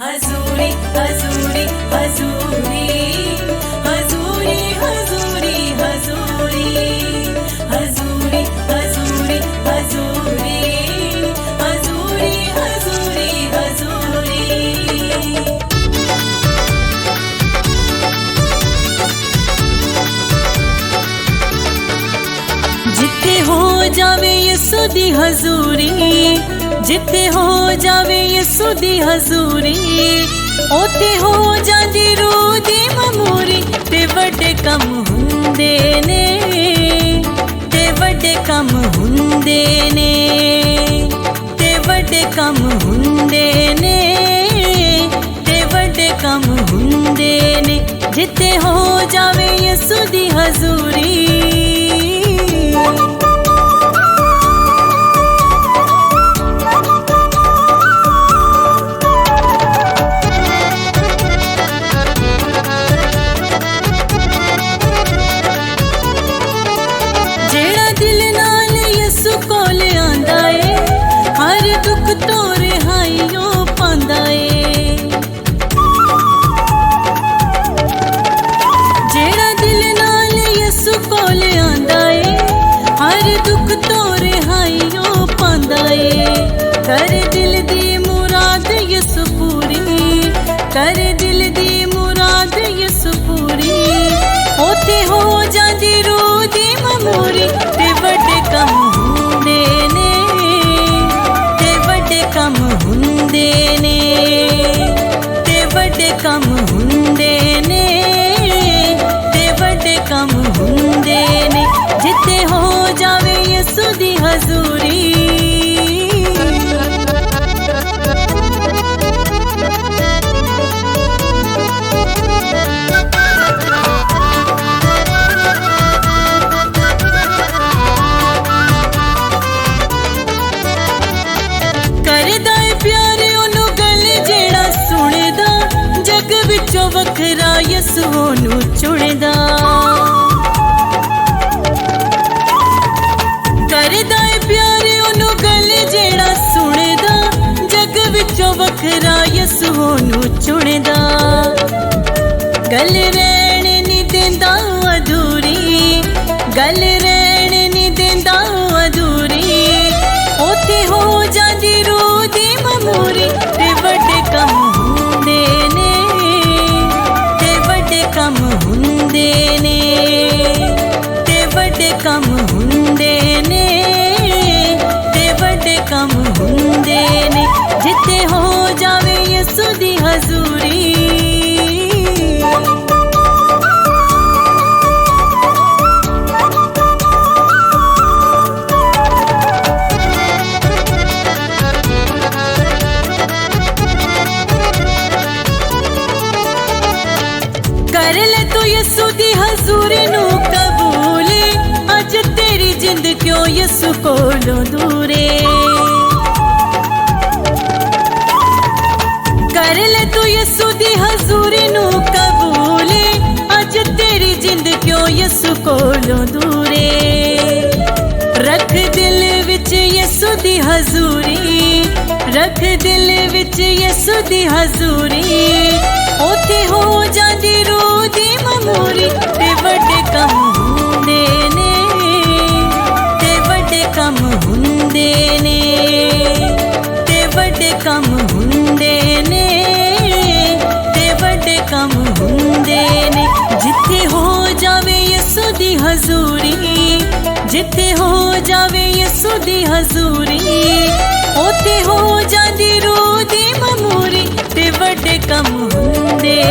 हजूरी हजूरी हजूरी हजूरी हजूरी हजूरी हजूरी हजूरी हजूरी हजूरी हजूरी हजूरी। जिथे हो जावे यसु दी हजूरी, जिथे हो जावे यसु दी हजूरी, ओते हो जांदी रूह दी ममूरी। ते वड्डे कम हुंदे ने, ते वड्डे कम हुंदे ने, ते वड्डे कम हुंदे ने, ते वड्डे कम हुंदे ने। जिथे हो जावे यसु दी हजूरी। तो रिहाइयो पांदा ए, जेड़ा दिल नाल यसु कोल आंदा ए, हर दुख तो रिहाइयो पांदा ए। कर दिल दी मुराद यसु पूरी, कर दिल दी मुराद यसु पूरी। ओते हो जांदी रूह दी ममूरी। ते वड्डे कम हुंदे ने, कम हुंदे ने, ते वड्डे कम हुंदे ने, ते वड्डे कम हुंदे ने। जिथे हो जावे यसु दी हजूरी। वखरा यसु ओनू चुनदा, करदा ए प्यार ओनू गल जेड़ा सुनदा। जग विचों वखरा यसु ओनू चुनदा। गल रहण नी देंदा अधूरी, गल रहण नी देंदा अधूरी। ओते हो जांदी रूह दी ममूरी। ते वड्डे कम हुंदे ने, कम हुंदे ने, ते वड्डे कम हुंदे ने, ते वड्डे कम हुंदे ने। जिथे हो जावे यसु दी हजूरी। कर ले तू यसु दी हजूरी नू कबूल। अज तेरी जिंद क्यों यसु कोलों दूरे। कर ले तू यसु दी हजूरी नू कबूल। अज तेरी जिंद क्यों यसु कोलों दूरे। रख दिल विच यसु दी हजूरी, रख दिल विच यसु दी हजूरी। ओते हो जांदी रूह दी ममूरी। ते वड्डे कम हुंदे ने, ते वड्डे कम हुंदे ने, ते वड्डे कम हुंदे ने, ते वड्डे कम हुंदे ने। जिथे हो जावे यसु दी हजूरी, जिथे हो जावे यसु दी हजूरी। ओते हो जांदी रूह दी ममूरी। ते वड्डे कम हुंदे